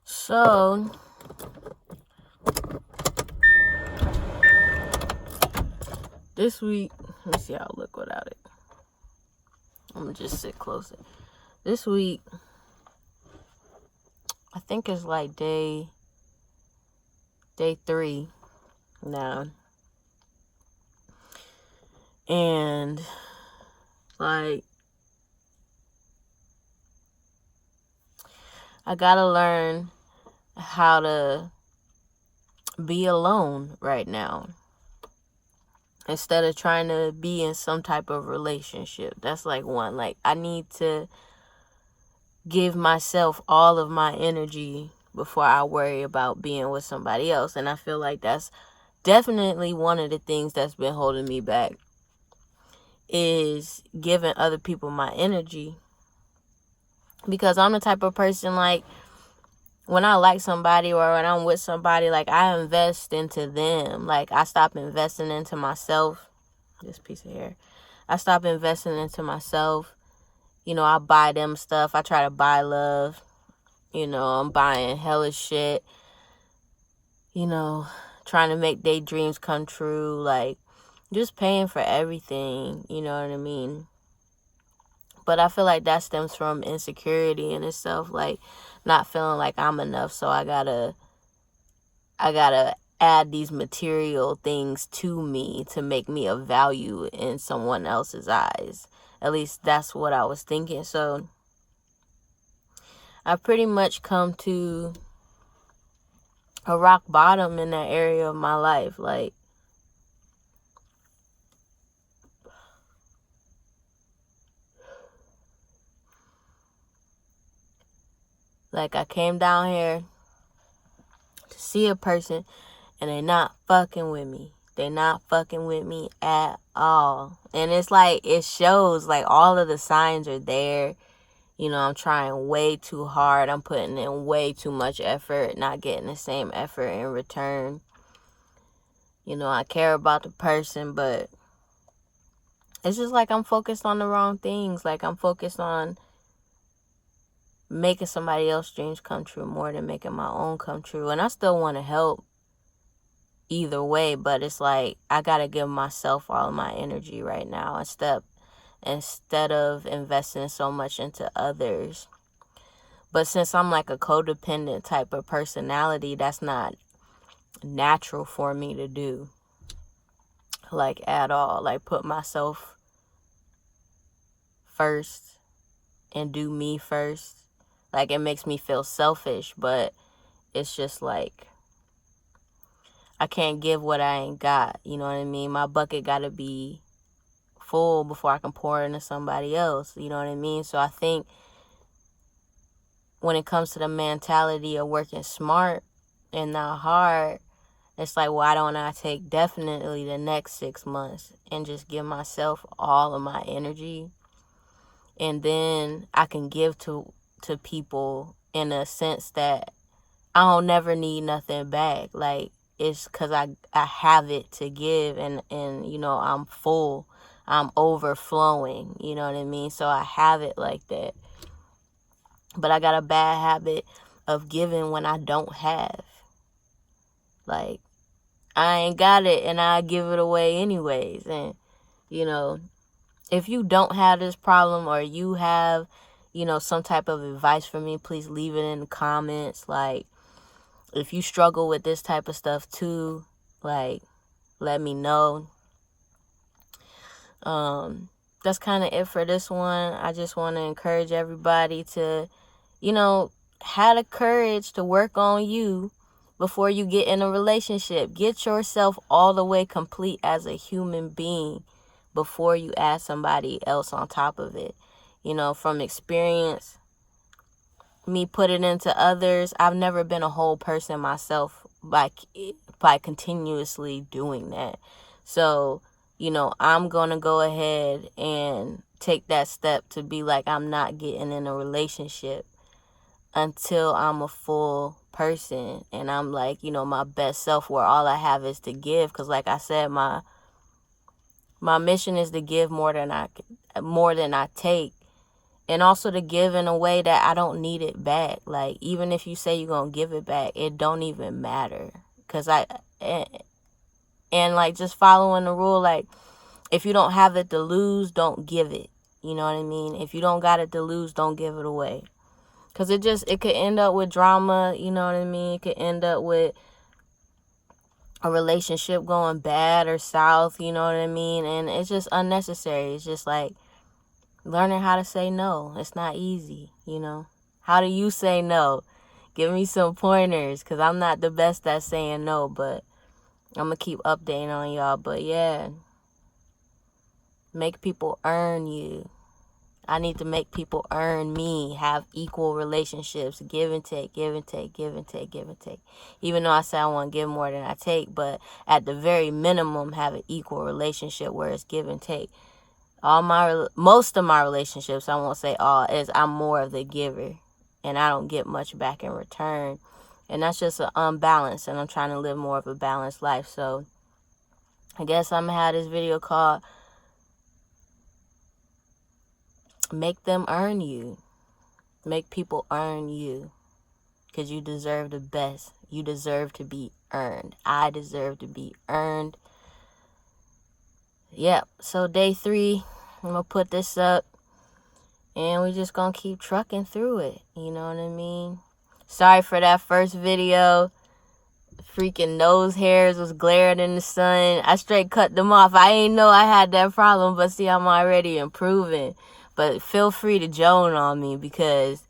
So, this week, let me see how I look without it. I'm going to just sit closer. This week, I think it's like day 3 now. And, like, I gotta learn how to be alone right now instead of trying to be in some type of relationship. That's like one. Like, I need to give myself all of my energy before I worry about being with somebody else. And I feel like that's definitely one of the things that's been holding me back, is giving other people my energy. Because I'm the type of person, like, when I like somebody or when I'm with somebody, like, I invest into them. Like, I stop investing into myself. This piece of hair. I stop investing into myself. You know, I buy them stuff. I try to buy love. You know, I'm buying hellish shit. You know, trying to make their dreams come true. Like, just paying for everything. You know what I mean? But I feel like that stems from insecurity in itself. Like, not feeling like I'm enough. So I gotta add these material things to me to make me of value in someone else's eyes. At least that's what I was thinking. So I pretty much come to a rock bottom in that area of my life. Like I came down here to see a person and they not fucking with me. They not fucking with me at all. And it's like, it shows, like, all of the signs are there. You know, I'm trying way too hard. I'm putting in way too much effort, not getting the same effort in return. You know, I care about the person, but it's just like I'm focused on the wrong things. Like, I'm focused on making somebody else's dreams come true more than making my own come true. And I still want to help either way, but it's like I gotta give myself all of my energy right now instead of investing so much into others. But since I'm like a codependent type of personality, that's not natural for me to do, like, at all. Like, put myself first and do me first. Like, it makes me feel selfish, but it's just like I can't give what I ain't got. You know what I mean? My bucket gotta be full before I can pour into somebody else. You know what I mean? So I think when it comes to the mentality of working smart and not hard, it's like, why don't I take definitely the next 6 months and just give myself all of my energy? And then I can give to people in a sense that I don't never need nothing back. Like, it's because I have it to give, and you know, I'm full. I'm overflowing. You know what I mean? So I have it like that. But I got a bad habit of giving when I don't have. Like, I ain't got it and I give it away anyways. And, you know, if you don't have this problem, or you have, you know, some type of advice for me, please leave it in the comments. Like, if you struggle with this type of stuff too, like, let me know. That's kind of it for this one. I just want to encourage everybody to, you know, have the courage to work on you before you get in a relationship. Get yourself all the way complete as a human being before you add somebody else on top of it. You know, from experience, me putting into others, I've never been a whole person myself by continuously doing that. So, you know, I'm going to go ahead and take that step to be like, I'm not getting in a relationship until I'm a full person and I'm like, you know, my best self, where all I have is to give. Because like I said, my mission is to give more than I take. And also to give in a way that I don't need it back. Like, even if you say you're going to give it back, it don't even matter. Because and like, just following the rule, like, if you don't have it to lose, don't give it. You know what I mean? If you don't got it to lose, don't give it away. Because it could end up with drama, you know what I mean? It could end up with a relationship going bad or south, you know what I mean? And it's just unnecessary. It's just like learning how to say no. It's not easy, you know? How do you say no? Give me some pointers, because I'm not the best at saying no, but I'm going to keep updating on y'all. But yeah, make people earn you. I need to make people earn me, have equal relationships, give and take, give and take, give and take, give and take. Even though I say I want to give more than I take, but at the very minimum, have an equal relationship where it's give and take. Most of my relationships, I won't say all, is I'm more of the giver, and I don't get much back in return. And that's just an unbalance, and I'm trying to live more of a balanced life. So I guess I'm going to have this video called Make Them Earn You. Make people earn you, because you deserve the best. You deserve to be earned. I deserve to be earned. Yep. So day 3, I'm going to put this up, and we're just going to keep trucking through it. You know what I mean? Sorry for that first video. Freaking nose hairs was glaring in the sun. I straight cut them off. I ain't know I had that problem, but see, I'm already improving. But feel free to joan on me, because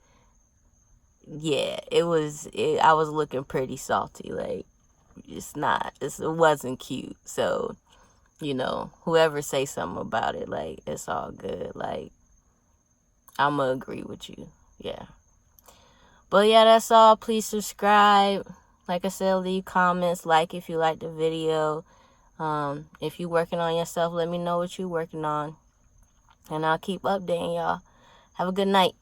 yeah, I was looking pretty salty. Like, it wasn't cute. So, you know, whoever say something about it, like, it's all good. Like, I'm gonna agree with you. Yeah. But yeah, that's all. Please subscribe. Like I said, leave comments. Like if you like the video. If you working on yourself, let me know what you working on. And I'll keep updating y'all. Have a good night.